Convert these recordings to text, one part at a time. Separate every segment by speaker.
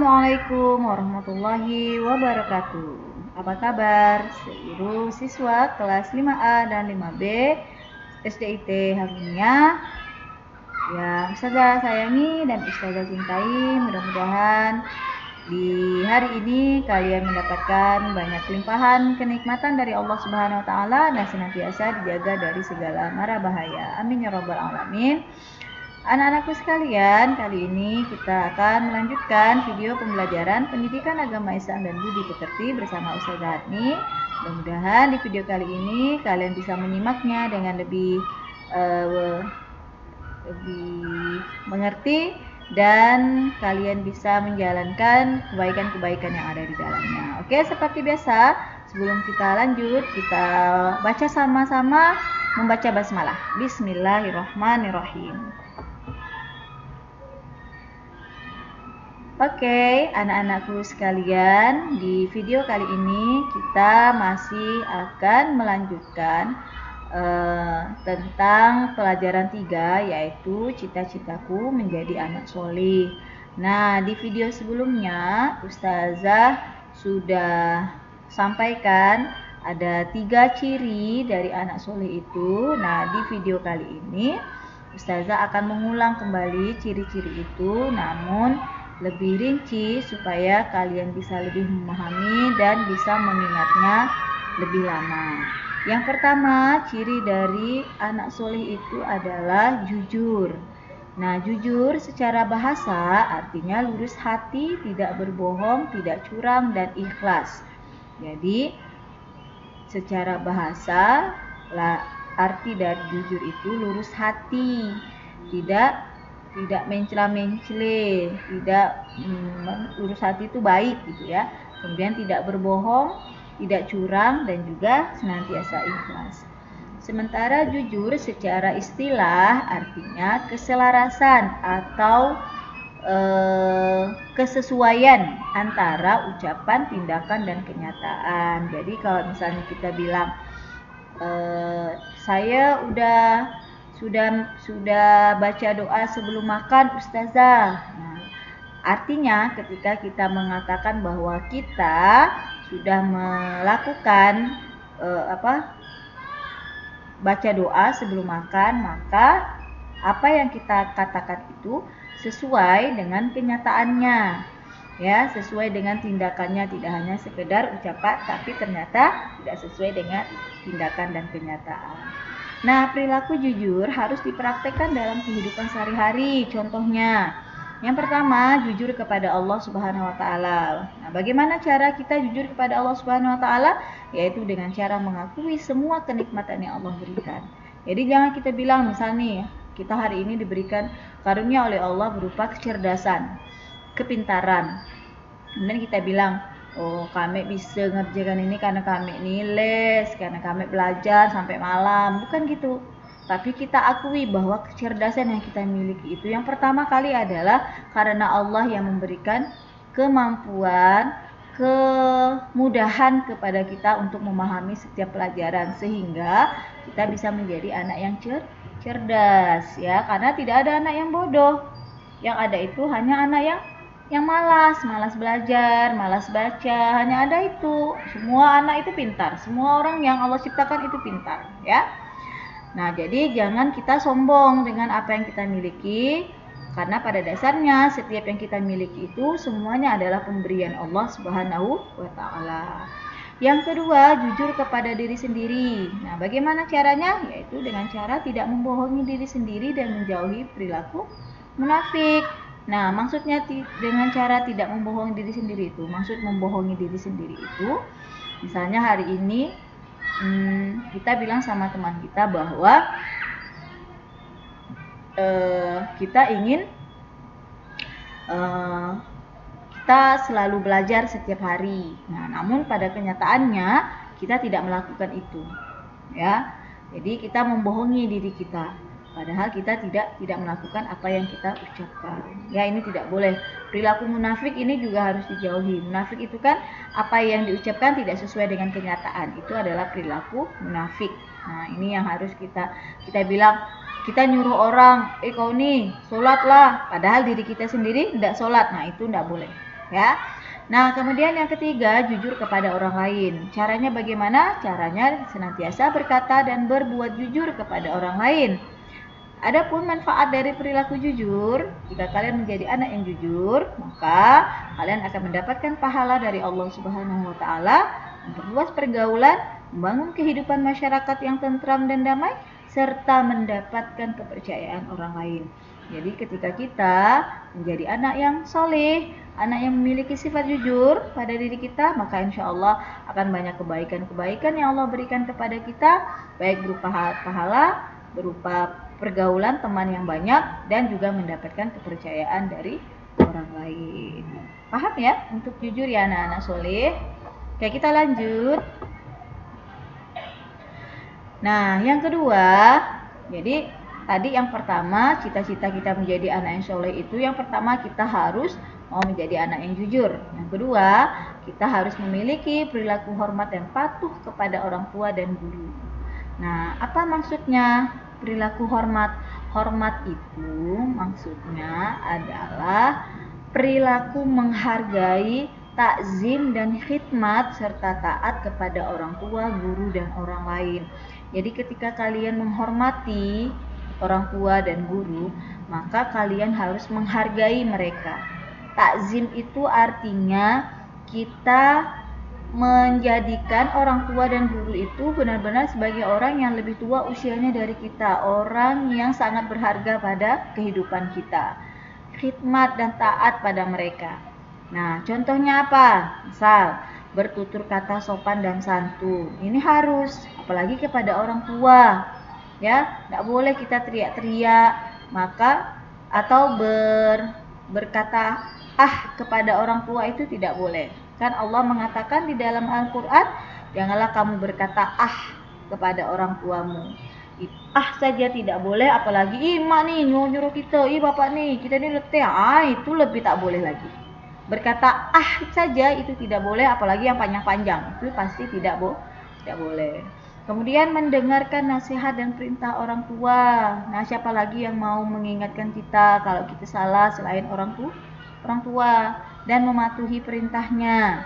Speaker 1: Assalamualaikum warahmatullahi wabarakatuh. Apa kabar seluruh siswa kelas 5A dan 5B SDIT Harunia yang Ustazah sayangi dan Ustazah cintai? Mudah-mudahan di hari ini kalian mendapatkan banyak limpahan kenikmatan dari Allah Subhanahu wa taala dan senantiasa dijaga dari segala mara bahaya. Amin ya rabbal alamin. Anak-anakku sekalian, kali ini kita akan melanjutkan video pembelajaran pendidikan agama Islam dan budi pekerti bersama Ustazah Hatni. Mudah-mudahan di video kali ini kalian bisa menyimaknya dengan lebih mengerti dan kalian bisa menjalankan kebaikan-kebaikan yang ada di dalamnya. Oke, seperti biasa, sebelum kita lanjut, kita baca sama-sama membaca basmalah. Bismillahirrahmanirrahim. Oke, anak-anakku sekalian, di video kali ini kita masih akan melanjutkan tentang pelajaran 3, yaitu cita-citaku menjadi anak soleh. Nah, di video sebelumnya Ustazah sudah sampaikan ada 3 ciri dari anak soleh itu. Nah, di video kali ini Ustazah akan mengulang kembali ciri-ciri itu, namun lebih rinci supaya kalian bisa lebih memahami dan bisa mengingatnya lebih lama. Yang pertama, ciri dari anak soleh itu adalah jujur. Nah, jujur secara bahasa artinya lurus hati, tidak berbohong, tidak curang, dan ikhlas. Jadi, secara bahasa, arti dari jujur itu lurus hati, tidak mencela-mencele, tidak lurus hati itu baik gitu ya. Kemudian tidak berbohong, tidak curang, dan juga senantiasa ikhlas. Sementara jujur secara istilah artinya keselarasan atau kesesuaian antara ucapan, tindakan, dan kenyataan. Jadi kalau misalnya kita bilang saya sudah baca doa sebelum makan Ustazah. Nah, artinya ketika kita mengatakan bahwa kita sudah melakukan baca doa sebelum makan, maka apa yang kita katakan itu sesuai dengan kenyataannya, ya, sesuai dengan tindakannya, tidak hanya sekedar ucapan tapi ternyata tidak sesuai dengan tindakan dan kenyataan. Nah, perilaku jujur harus dipraktekkan dalam kehidupan sehari-hari. Contohnya, yang pertama, jujur kepada Allah Subhanahu wa taala. Nah, bagaimana cara kita jujur kepada Allah Subhanahu wa taala? Yaitu dengan cara mengakui semua kenikmatan yang Allah berikan. Jadi jangan kita bilang misalnya kita hari ini diberikan karunia oleh Allah berupa kecerdasan, kepintaran. Kemudian kita bilang, oh, kami bisa ngerjakan ini karena kami les, karena kami belajar sampai malam. Bukan gitu. Tapi kita akui bahwa kecerdasan yang kita miliki itu yang pertama kali adalah karena Allah yang memberikan kemampuan, kemudahan kepada kita untuk memahami setiap pelajaran sehingga kita bisa menjadi anak yang cerdas, ya. Karena tidak ada anak yang bodoh. Yang ada itu hanya anak yang malas belajar, malas baca, hanya ada itu. Semua anak itu pintar, semua orang yang Allah ciptakan itu pintar, ya. Nah, jadi jangan kita sombong dengan apa yang kita miliki, karena pada dasarnya setiap yang kita miliki itu semuanya adalah pemberian Allah Subhanahu wa taala. Yang kedua, jujur kepada diri sendiri. Nah, bagaimana caranya? Yaitu dengan cara tidak membohongi diri sendiri dan menjauhi perilaku munafik. Nah, maksudnya dengan cara tidak membohongi diri sendiri itu, maksud membohongi diri sendiri itu, misalnya hari ini kita bilang sama teman kita bahwa kita ingin kita selalu belajar setiap hari. Nah, namun pada kenyataannya kita tidak melakukan itu, ya. Jadi kita membohongi diri kita. Padahal kita tidak melakukan apa yang kita ucapkan. Ya, ini tidak boleh. Perilaku munafik ini juga harus dijauhi. Munafik itu kan apa yang diucapkan tidak sesuai dengan kenyataan. Itu adalah perilaku munafik. Nah, ini yang harus kita bilang. Kita nyuruh orang, kau nih sholat lah, padahal diri kita sendiri tidak sholat. Nah, itu tidak boleh. ya. Nah, kemudian yang ketiga, jujur kepada orang lain. Caranya bagaimana? Caranya senantiasa berkata dan berbuat jujur kepada orang lain. Adapun manfaat dari perilaku jujur, jika kalian menjadi anak yang jujur, maka kalian akan mendapatkan pahala dari Allah Subhanahu wa taala, memperluas pergaulan, membangun kehidupan masyarakat yang tentram dan damai, serta mendapatkan kepercayaan orang lain. Jadi ketika kita menjadi anak yang soleh, anak yang memiliki sifat jujur pada diri kita, maka insya Allah akan banyak kebaikan-kebaikan yang Allah berikan kepada kita, baik berupa pahala, berupa pergaulan teman yang banyak, dan juga mendapatkan kepercayaan dari orang lain. Paham ya untuk jujur ya anak-anak soleh? Oke, kita lanjut. Nah, yang kedua, jadi tadi yang pertama, cita-cita kita menjadi anak yang soleh itu, yang pertama kita harus mau menjadi anak yang jujur. Yang kedua, kita harus memiliki perilaku hormat dan patuh kepada orang tua dan guru. Nah, apa maksudnya perilaku hormat? Hormat itu maksudnya adalah perilaku menghargai, takzim dan khidmat serta taat kepada orang tua, guru dan orang lain. Jadi ketika kalian menghormati orang tua dan guru, maka kalian harus menghargai mereka. Takzim itu artinya kita menjadikan orang tua dan guru itu benar-benar sebagai orang yang lebih tua usianya dari kita, orang yang sangat berharga pada kehidupan kita. Khidmat dan taat pada mereka. Nah, contohnya apa? Misal, bertutur kata sopan dan santun. Ini harus, apalagi kepada orang tua. Ya, tidak boleh kita teriak-teriak, maka atau berkata kepada orang tua itu tidak boleh. Kan Allah mengatakan di dalam Al-Quran, janganlah kamu berkata kepada orang tuamu. Saja tidak boleh, apalagi mak nih nyuruh kita, bapak nih, kita ini letih, itu lebih tak boleh lagi. Berkata saja itu tidak boleh, apalagi yang panjang-panjang, itu pasti tidak boleh. Kemudian mendengarkan nasihat dan perintah orang tua. Nah, siapa lagi yang mau mengingatkan kita kalau kita salah selain orang tua, dan mematuhi perintahnya.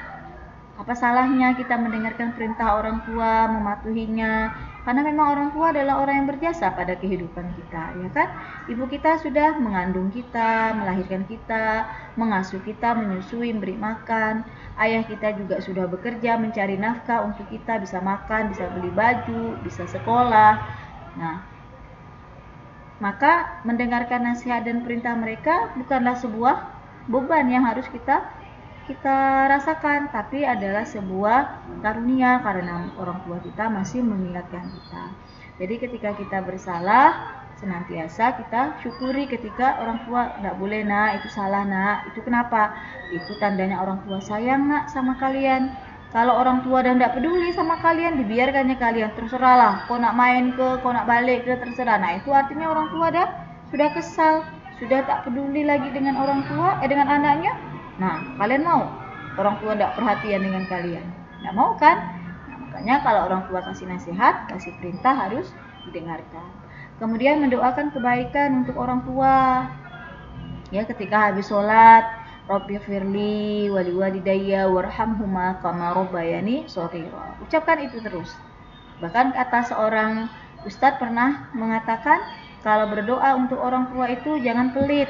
Speaker 1: Apa salahnya kita mendengarkan perintah orang tua, mematuhinya? Karena memang orang tua adalah orang yang berjasa pada kehidupan kita, ya kan? Ibu kita sudah mengandung kita, melahirkan kita, mengasuh kita, menyusui, memberi makan. Ayah kita juga sudah bekerja mencari nafkah untuk kita bisa makan, bisa beli baju, bisa sekolah. Nah, maka mendengarkan nasihat dan perintah mereka bukanlah sebuah beban yang harus kita rasakan, tapi adalah sebuah karunia karena orang tua kita masih mengingatkan kita. Jadi ketika kita bersalah, senantiasa kita syukuri ketika orang tua, enggak boleh nak, itu salah nak, itu kenapa? Itu tandanya orang tua sayang nak sama kalian. Kalau orang tua dan enggak peduli sama kalian, dibiarkannya kalian, terserahlah, kau nak main ke, kau nak balik ke, terserah. Nah, itu artinya orang tua sudah kesal, sudah tak peduli lagi dengan orang tua, dengan anaknya. Nah, kalian mau orang tua tidak perhatian dengan kalian? Tidak mau kan? Nah, makanya kalau orang tua kasih nasihat, kasih perintah harus didengarkan. Kemudian mendoakan kebaikan untuk orang tua. Ya, ketika habis sholat, Rabbi firli wali walidayya warhamhuma kama rabbayani shaghira. Ucapkan itu terus. Bahkan kata seorang ustadz pernah mengatakan, kalau berdoa untuk orang tua itu jangan pelit.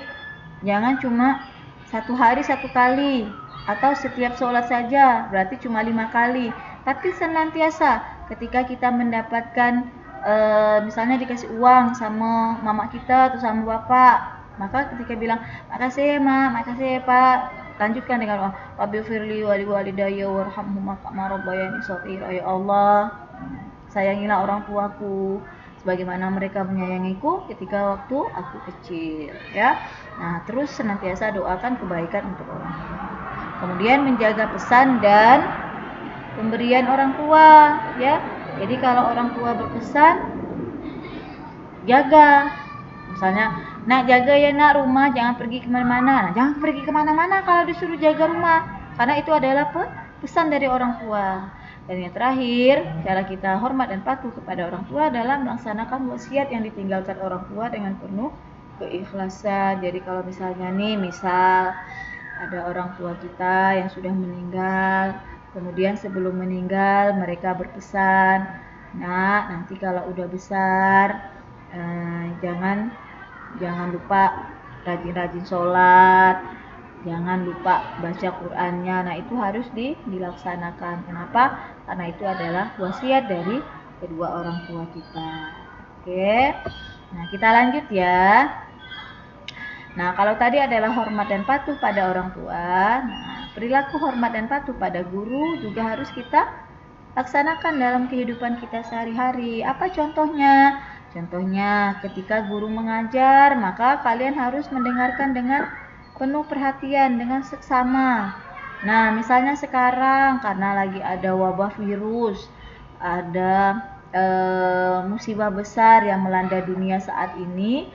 Speaker 1: Jangan cuma satu hari satu kali, atau setiap sholat saja, berarti cuma 5 kali. Tapi senantiasa ketika kita mendapatkan misalnya dikasih uang sama mama kita atau sama bapak, maka ketika bilang makasih mak, makasih pak, lanjutkan dengan Rabbi firli wali walidayya warhamhuma kama rabbayani shaghira. Ya Allah, sayangilah orang tuaku sebagaimana mereka menyayangiku ketika waktu aku kecil, ya. Nah, terus senantiasa doakan kebaikan untuk orang tua. Kemudian menjaga pesan dan pemberian orang tua, ya. Jadi kalau orang tua berpesan, jaga. Misalnya, nak jaga ya nak rumah, jangan pergi kemana-mana. Nah, jangan pergi kemana-mana kalau disuruh jaga rumah, karena itu adalah pesan dari orang tua. Dan yang terakhir, cara kita hormat dan patuh kepada orang tua adalah melaksanakan wasiat yang ditinggalkan orang tua dengan penuh keikhlasan. Jadi kalau misalnya nih, misal ada orang tua kita yang sudah meninggal, kemudian sebelum meninggal mereka berpesan, "Nak, nanti kalau udah besar jangan lupa rajin-rajin sholat, jangan lupa baca Qur'annya." Nah, itu harus dilaksanakan. Kenapa? Karena itu adalah wasiat dari kedua orang tua kita. Oke. Nah, kita lanjut ya. Nah, kalau tadi adalah hormat dan patuh pada orang tua, nah, perilaku hormat dan patuh pada guru juga harus kita laksanakan dalam kehidupan kita sehari-hari. Apa contohnya? Contohnya ketika guru mengajar, maka kalian harus mendengarkan dengan penuh perhatian, dengan seksama. Nah, misalnya sekarang karena lagi ada wabah virus, ada musibah besar yang melanda dunia saat ini,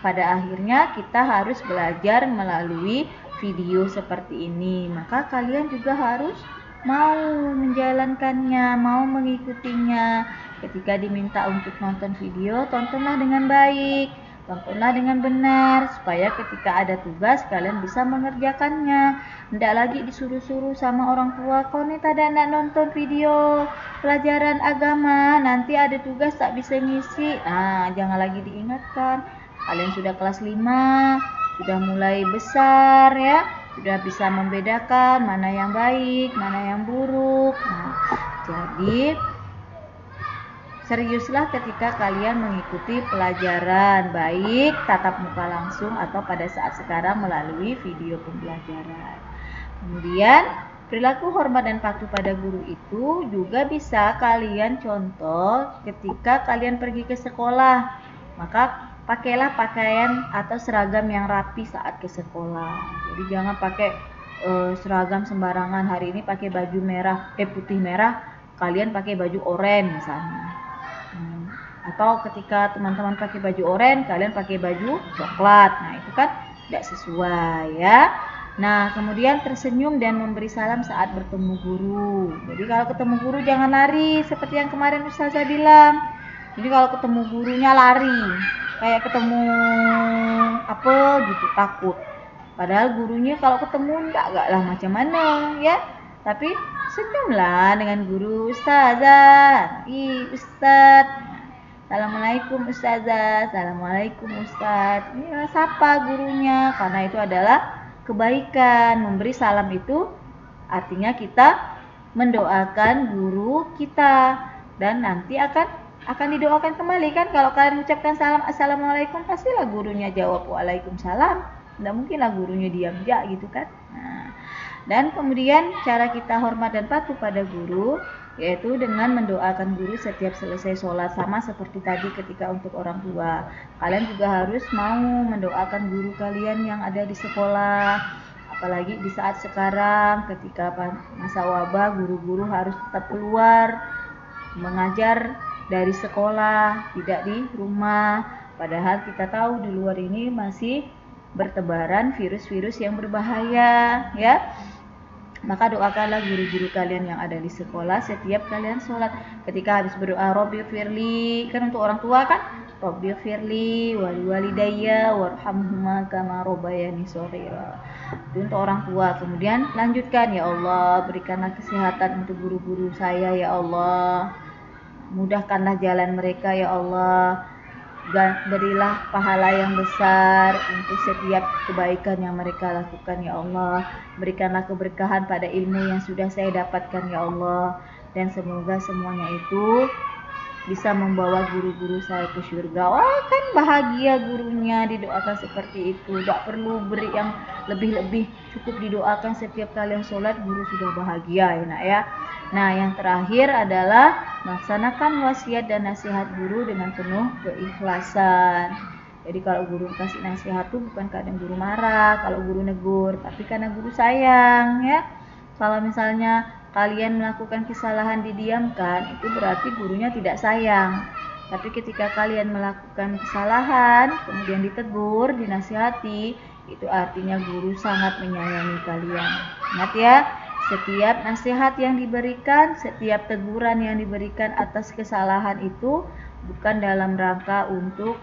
Speaker 1: pada akhirnya kita harus belajar melalui video seperti ini. Maka kalian juga harus mau menjalankannya, mau mengikutinya. Ketika diminta untuk nonton video, tontonlah dengan baik, tontonlah dengan benar, supaya ketika ada tugas kalian bisa mengerjakannya. Tidak lagi disuruh-suruh sama orang tua, "Kau nih tada nak nonton video pelajaran agama, nanti ada tugas tak bisa ngisi." Nah, jangan lagi diingatkan. Kalian sudah kelas 5, sudah mulai besar ya, sudah bisa membedakan mana yang baik, mana yang buruk. Nah, jadi seriuslah ketika kalian mengikuti pelajaran, baik tatap muka langsung atau pada saat sekarang melalui video pembelajaran. Kemudian perilaku hormat dan patuh pada guru itu juga bisa kalian contoh ketika kalian pergi ke sekolah. Maka pakailah pakaian atau seragam yang rapi saat ke sekolah. Jadi jangan pakai seragam sembarangan. Hari ini pakai baju merah, putih merah, kalian pakai baju oranye misalnya. Atau ketika teman-teman pakai baju oranye, kalian pakai baju coklat. Nah, itu kan tidak sesuai ya. Nah, kemudian tersenyum dan memberi salam saat bertemu guru. Jadi kalau ketemu guru jangan lari seperti yang kemarin Ustazah bilang. Jadi kalau ketemu gurunya lari, kayak ketemu apa gitu, takut. Padahal gurunya kalau ketemu enggak lah macam mana ya. Tapi senyumlah dengan guru, "Ustazah, Ustaz. Assalamualaikum Ustazah, Assalamualaikum Ustaz." Ya, sapa gurunya, karena itu adalah kebaikan. Memberi salam itu artinya kita mendoakan guru kita, dan nanti akan didoakan kembali kan. Kalau kalian ucapkan salam assalamualaikum, pastilah gurunya jawab waalaikumsalam. Tidak mungkinlah gurunya diam aja gitu kan. Nah, dan kemudian cara kita hormat dan patuh pada guru yaitu dengan mendoakan guru setiap selesai sholat, sama seperti tadi ketika untuk orang tua. Kalian juga harus mau mendoakan guru kalian yang ada di sekolah. Apalagi di saat sekarang ketika masa wabah, guru-guru harus tetap keluar mengajar dari sekolah, tidak di rumah. Padahal kita tahu di luar ini masih bertebaran virus-virus yang berbahaya ya. Maka doakanlah guru-guru kalian yang ada di sekolah setiap kalian sholat. Ketika habis berdoa, "Robbi firli", kan untuk orang tua kan, "Robbi firli wali walidayya warhamhuma kama robbayani shaghira." Itu untuk orang tua. Kemudian lanjutkan, "Ya Allah, berikanlah kesehatan untuk guru-guru saya ya Allah. Mudahkanlah jalan mereka ya Allah. Berilah pahala yang besar untuk setiap kebaikan yang mereka lakukan ya Allah. Berikanlah keberkahan pada ilmu yang sudah saya dapatkan ya Allah. Dan semoga semuanya itu bisa membawa guru-guru saya ke surga." Oh, kan bahagia gurunya didoakan seperti itu. Tidak perlu beri yang lebih-lebih, cukup didoakan setiap kalian sholat, guru sudah bahagia ya nak ya. Nah, yang terakhir adalah melaksanakan wasiat dan nasihat guru dengan penuh keikhlasan. Jadi kalau guru kasih nasihat tuh bukan kadang guru marah, kalau guru negur, tapi karena guru sayang ya. Kalau misalnya kalian melakukan kesalahan didiamkan, itu berarti gurunya tidak sayang. Tapi ketika kalian melakukan kesalahan, kemudian ditegur, dinasihati, itu artinya guru sangat menyayangi kalian. Ingat ya, setiap nasihat yang diberikan, setiap teguran yang diberikan atas kesalahan itu bukan dalam rangka untuk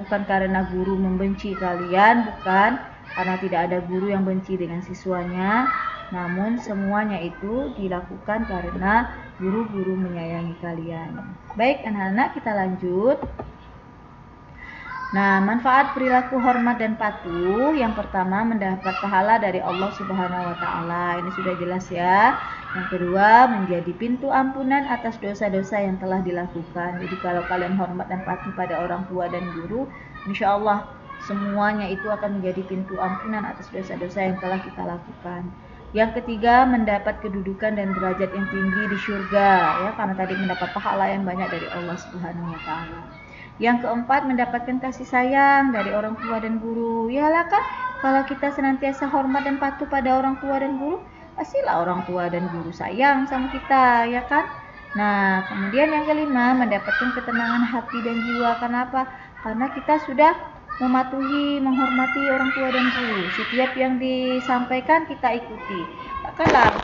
Speaker 1: bukan karena guru membenci kalian, bukan, karena tidak ada guru yang benci dengan siswanya, namun semuanya itu dilakukan karena guru-guru menyayangi kalian. Baik anak-anak, kita lanjut. Nah, manfaat perilaku hormat dan patuh, yang pertama mendapat pahala dari Allah Subhanahu wa taala. Ini sudah jelas ya. Yang kedua, menjadi pintu ampunan atas dosa-dosa yang telah dilakukan. Jadi kalau kalian hormat dan patuh pada orang tua dan guru, insya Allah semuanya itu akan menjadi pintu ampunan atas dosa-dosa yang telah kita lakukan. Yang ketiga, mendapat kedudukan dan derajat yang tinggi di surga, ya, karena tadi mendapat pahala yang banyak dari Allah Subhanahu wa taala. Yang keempat, mendapatkan kasih sayang dari orang tua dan guru. Yalah kan, kalau kita senantiasa hormat dan patuh pada orang tua dan guru, pastilah orang tua dan guru sayang sama kita, ya kan? Nah, kemudian yang kelima, mendapatkan ketenangan hati dan jiwa. Kenapa? Karena kita sudah mematuhi, menghormati orang tua dan guru. Setiap yang disampaikan kita ikuti. Takkanlah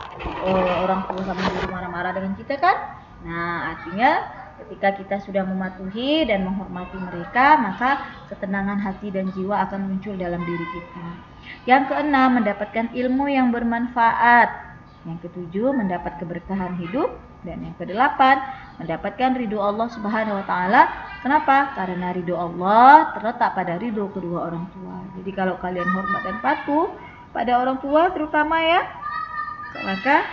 Speaker 1: orang tua sama guru marah-marah dengan kita kan? Nah, artinya ketika kita sudah mematuhi dan menghormati mereka, maka ketenangan hati dan jiwa akan muncul dalam diri kita. Yang keenam, mendapatkan ilmu yang bermanfaat. Yang ketujuh, mendapat keberkahan hidup. Dan yang kedelapan, mendapatkan ridho Allah Subhanahu wa taala. Kenapa? Karena ridho Allah terletak pada ridho kedua orang tua. Jadi kalau kalian hormat dan patuh pada orang tua terutama ya, maka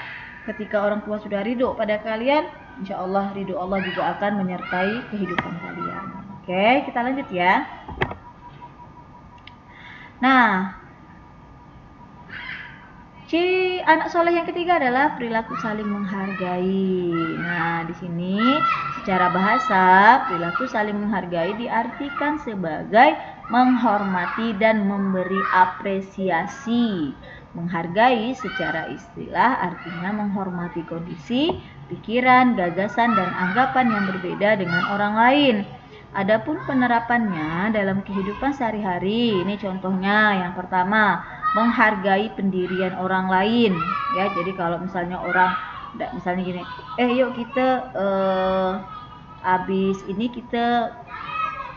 Speaker 1: ketika orang tua sudah ridho pada kalian, insya Allah ridho Allah juga akan menyertai kehidupan kalian. Oke, kita lanjut ya. Nah, ciri anak soleh yang ketiga adalah perilaku saling menghargai. Nah, di sini secara bahasa perilaku saling menghargai diartikan sebagai menghormati dan memberi apresiasi. Menghargai secara istilah artinya menghormati kondisi, pikiran, gagasan, dan anggapan yang berbeda dengan orang lain. Adapun penerapannya dalam kehidupan sehari-hari, ini contohnya yang pertama, menghargai pendirian orang lain. Ya, jadi kalau misalnya orang, misalnya gini, yuk kita habis ini kita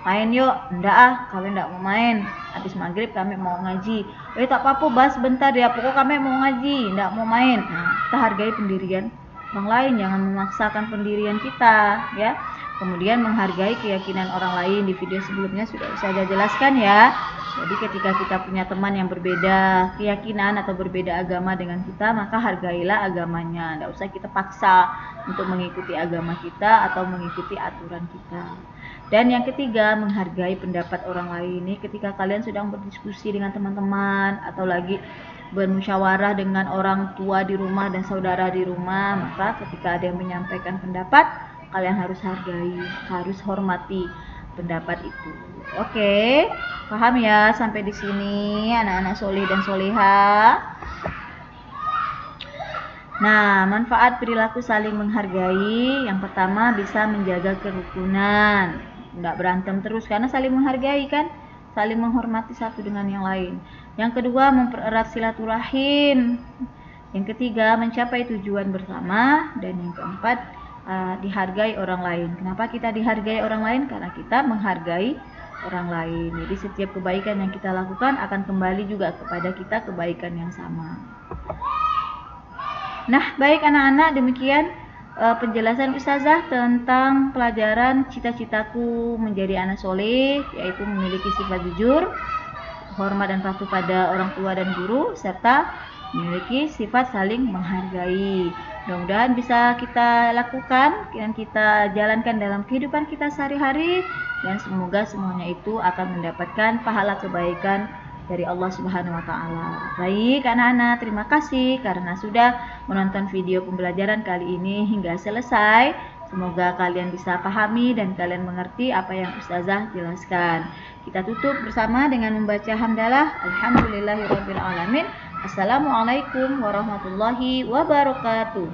Speaker 1: main yuk. Enggak kami enggak mau main. Habis maghrib kami mau ngaji. Tak apa-apa, bahas bentar ya. Pokoknya kami mau ngaji, enggak mau main. Nah, kita hargai pendirian orang lain, jangan memaksakan pendirian kita, ya. Kemudian menghargai keyakinan orang lain. Di video sebelumnya sudah saya jelaskan ya. Jadi ketika kita punya teman yang berbeda keyakinan atau berbeda agama dengan kita, maka hargailah agamanya. Enggak usah kita paksa untuk mengikuti agama kita atau mengikuti aturan kita. Dan yang ketiga, menghargai pendapat orang lain. Ini ketika kalian sedang berdiskusi dengan teman-teman atau lagi bermusyawarah dengan orang tua di rumah dan saudara di rumah, maka ketika ada yang menyampaikan pendapat, kalian harus hargai, harus hormati pendapat itu. Oke, paham ya sampai di sini anak-anak soleh dan solehah? Nah, manfaat perilaku saling menghargai, yang pertama bisa menjaga kerukunan, nggak berantem terus karena saling menghargai kan, saling menghormati satu dengan yang lain. Yang kedua, mempererat silaturahim. Yang ketiga, mencapai tujuan bersama. Dan yang keempat, dihargai orang lain. Kenapa kita dihargai orang lain? Karena kita menghargai orang lain. Jadi setiap kebaikan yang kita lakukan akan kembali juga kepada kita kebaikan yang sama. Nah, baik anak-anak, demikian penjelasan Ustazah tentang pelajaran cita-citaku menjadi anak soleh, yaitu memiliki sifat jujur, hormat dan patuh pada orang tua dan guru, serta memiliki sifat saling menghargai. Mudah-mudahan bisa kita lakukan dan kita jalankan dalam kehidupan kita sehari-hari, dan semoga semuanya itu akan mendapatkan pahala kebaikan dari Allah Subhanahu wa taala. Baik anak-anak, terima kasih karena sudah menonton video pembelajaran kali ini hingga selesai. Semoga kalian bisa pahami dan kalian mengerti apa yang Ustazah jelaskan. Kita tutup bersama dengan membaca hamdalah. Alhamdulillahirabbil alamin. Assalamualaikum warahmatullahi wabarakatuh.